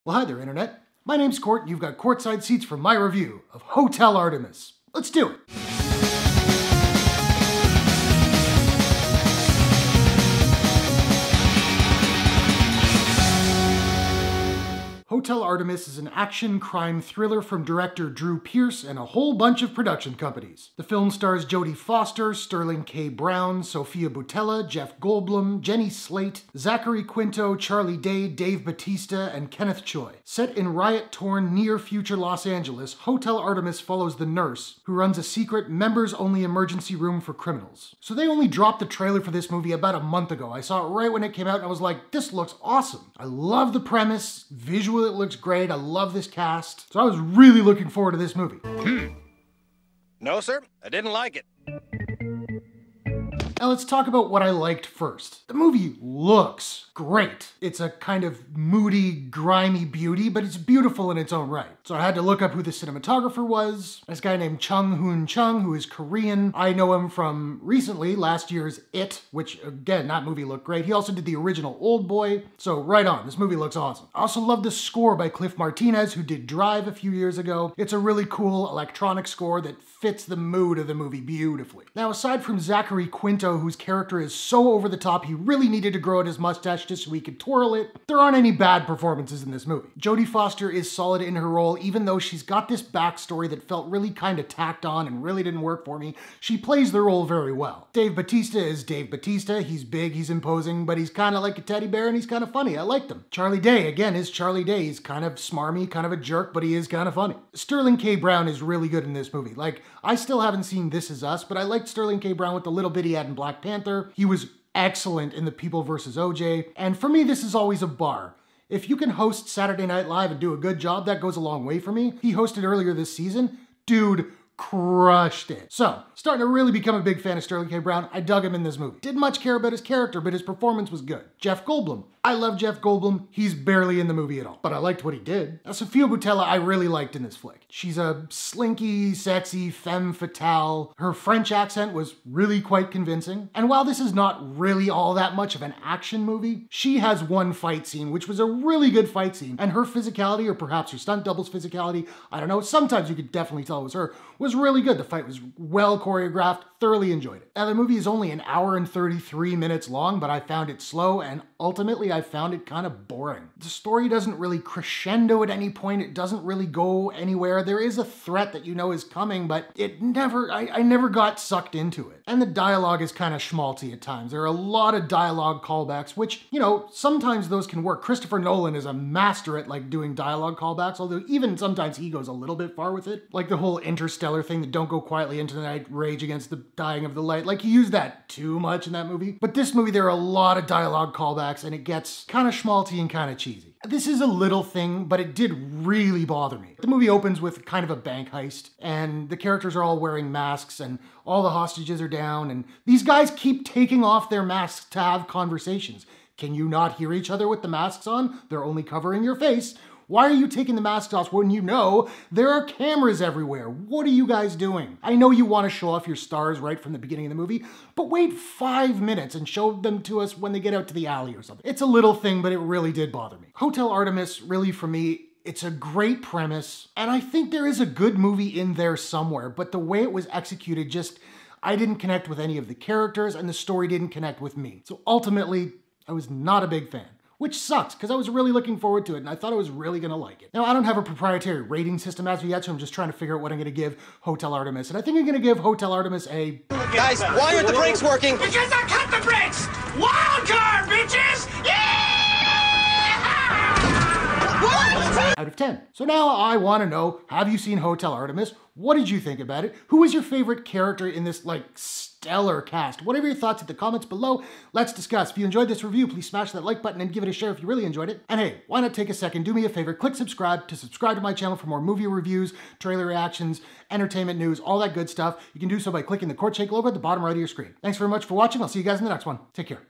Well, hi there, Internet. My name's Court, and you've got courtside seats for my review of Hotel Artemis. Let's do it! Hotel Artemis is an action crime thriller from director Drew Pearce and a whole bunch of production companies. The film stars Jodie Foster, Sterling K. Brown, Sophia Boutella, Jeff Goldblum, Jenny Slate, Zachary, Quinto, Charlie Day, Dave Bautista, and Kenneth Choi. Set in riot-torn near-future Los Angeles, Hotel Artemis follows the nurse who runs a secret members-only emergency room for criminals. So they only dropped the trailer for this movie about a month ago. I saw it right when it came out and I was like, this looks awesome. I love the premise, visually it looks great, I love this cast. So I was really looking forward to this movie. No, sir, I didn't like it. Now let's talk about what I liked first. The movie looks great. It's a kind of moody, grimy beauty, but it's beautiful in its own right. So I had to look up who the cinematographer was. This guy named Chung Hoon Chung, who is Korean. I know him from recently, last year's It, which again, that movie looked great. He also did the original Old Boy. So right on, this movie looks awesome. I also love the score by Cliff Martinez, who did Drive a few years ago. It's a really cool electronic score that fits the mood of the movie beautifully. Now, aside from Zachary Quinto, whose character is so over the top he really needed to grow out his mustache just so he could twirl it, there aren't any bad performances in this movie. Jodie Foster is solid in her role, even though she's got this backstory that felt really kind of tacked on and really didn't work for me. She plays the role very well. Dave Bautista is Dave Bautista. He's big, he's imposing, but he's kind of like a teddy bear and he's kind of funny. I liked him. Charlie Day, again, is Charlie Day. He's kind of smarmy, kind of a jerk, but he is kind of funny. Sterling K. Brown is really good in this movie. Like, I still haven't seen This Is Us, but I liked Sterling K. Brown with the little bit he had in Black Panther. He was excellent in The People vs. OJ. And for me, this is always a bar. If you can host Saturday Night Live and do a good job, that goes a long way for me. He hosted earlier this season. Dude, crushed it. So, starting to really become a big fan of Sterling K. Brown. I dug him in this movie. Didn't much care about his character, but his performance was good. Jeff Goldblum. I love Jeff Goldblum. He's barely in the movie at all, but I liked what he did. Now, Sophia Boutella I really liked in this flick. She's a slinky, sexy femme fatale. Her French accent was really quite convincing. And while this is not really all that much of an action movie, she has one fight scene, which was a really good fight scene. And her physicality, or perhaps her stunt double's physicality, I don't know, sometimes you could definitely tell it was her, was really good. The fight was well choreographed, thoroughly enjoyed it. Now, the movie is only an hour and 33 minutes long, but I found it slow, and ultimately I found it kind of boring. The story doesn't really crescendo at any point. It doesn't really go anywhere. There is a threat that you know is coming, but I never got sucked into it. And the dialogue is kind of schmaltzy at times. There are a lot of dialogue callbacks, which, you know, sometimes those can work. Christopher Nolan is a master at like doing dialogue callbacks, although even sometimes he goes a little bit far with it. Like the whole Interstellar thing, that don't go quietly into the night, rage against the dying of the light. Like he used that too much in that movie. But this movie, there are a lot of dialogue callbacks and it gets kind of schmaltzy and kind of cheesy. This is a little thing, but it did really bother me. The movie opens with kind of a bank heist, and the characters are all wearing masks, and all the hostages are down, and these guys keep taking off their masks to have conversations. Can you not hear each other with the masks on? They're only covering your face. Why are you taking the masks off when you know there are cameras everywhere? What are you guys doing? I know you want to show off your stars right from the beginning of the movie, but wait 5 minutes and show them to us when they get out to the alley or something. It's a little thing, but it really did bother me. Hotel Artemis, really for me, it's a great premise, and I think there is a good movie in there somewhere, but the way it was executed just, I didn't connect with any of the characters, and the story didn't connect with me. So ultimately, I was not a big fan. Which sucks, because I was really looking forward to it, and I thought I was really gonna like it. Now, I don't have a proprietary rating system as of yet, so I'm just trying to figure out what I'm gonna give Hotel Artemis, and I think I'm gonna give Hotel Artemis a... Guys, why aren't the brakes working? Because I cut the brakes! Wild card, bitches! Yeah! What? Out of 10. So now I want to know, have you seen Hotel Artemis? What did you think about it? Who was your favorite character in this, like, stellar cast? Whatever your thoughts in the comments below, let's discuss. If you enjoyed this review, please smash that like button and give it a share if you really enjoyed it. And hey, why not take a second, do me a favor, click subscribe to my channel for more movie reviews, trailer reactions, entertainment news, all that good stuff. You can do so by clicking the Courtshake logo at the bottom right of your screen. Thanks very much for watching. I'll see you guys in the next one. Take care.